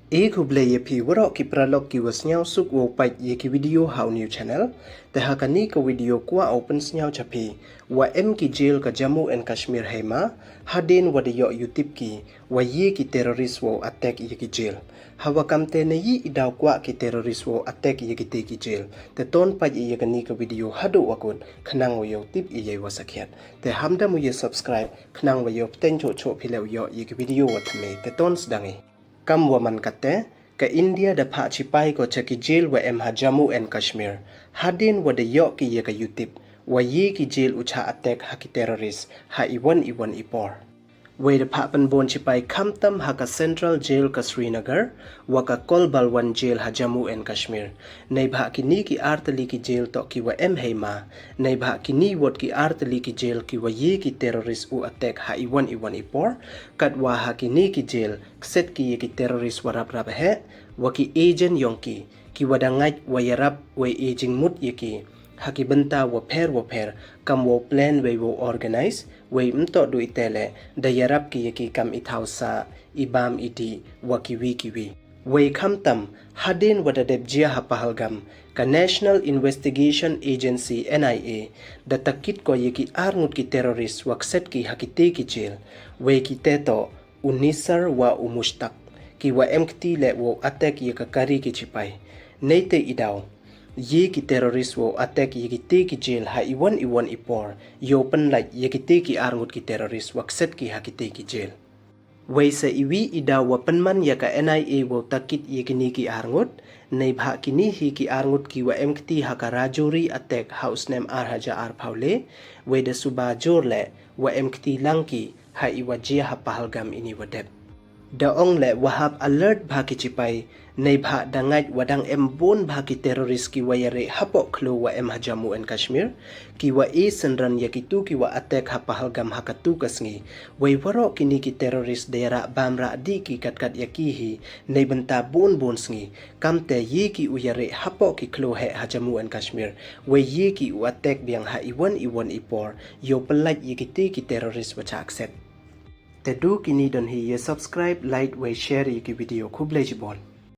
Kuble ye pi warok ki pralog ki wasnyaw suk wo pai ye ki video how new channel te hakani ka video kwa open snyaw chapi wa ki jail ka Jammu and Kashmir hema hadien wa de yo youtube ki wa ye ki terrorist wo attack ye ki jail hawa kamte ne yi idaw kwa ki terrorist wo attack ye ki te ki jail te ton pai ye ka ni ka video hadu wakun khnang wo yo tip ye wa sakhiat te hamda mu ye subscribe khnang wa yo ten cho philew yo ye ki video wa thme te ton sdangi Kam waman kate ka India da pha Chipai ko chaki jail wa ha Jammu and Kashmir hadin wa de yo ki ye ka youtube wa ye ki jail ucha attack ha ki terrorist ha iwan ipor we da pha pan bon Chipai khamtam ha ka central jail ka Srinagar wa ka Kolbalwan jail ha Jammu and Kashmir nei bha ki ni ki artali ki jail to ki wa hema nei bha ki ni wot ki artali ki jail ki wa ye ki terrorist u attack ha iwan ipor kat wa ha ki ni ki jail set ki ye ki terrorist warap rap he wa ki agent yongki ki wadangai wa yarap we aging mut ye ki haki benta wa pher kam wo plan we wo organize we mto du itele da yarap ki ye ki kam ithausa ibam idi wa kiwi we khamtam hadin wa da debjia ha pahalgam ka National Investigation Agency NIA da takit ko ye ki arngut ki terrorist wakset ki hakite ki jail we ki teto unisar wa umustak ki wa mkt le wo attack ye ka kari ki Chipai neite idaw ye ki terrorist wo attack ye ki te ki jail ha iwan ipor yo pen like ye ki te ki arngut ki terrorist wakset ki ha ki te ki jail we sa iwi ida wa penman ya ka NIA wo takit ye ki ni ki arngut nei bha ki ni hi ki arngut ki wa mkt ha ka rajuri attack house name haja paule we de suba jorle wa mkt langki ha iwa jia ha pahalgam ini wadep da ong le wahab alert bha ki Chipai nei bha dangai wadang bon bha ki terrorist ki wayare hapo khlo wa ha Jammu and Kashmir ki wa senran ya ki tu ki wa attack ha pahalgam ha katu kasngi wai waro ki ni ki terrorist dera bamra di ki kat ya ki hi nei benta bon sngi kamte ye ki uyare hapo ki khlo he ha Jammu and Kashmir wai ye ki u attack biang ha iwan ipor yo pelaj ye ki te ki terrorist wacha accept te do kini don hi ye subscribe like we share ye ki video khub lejibon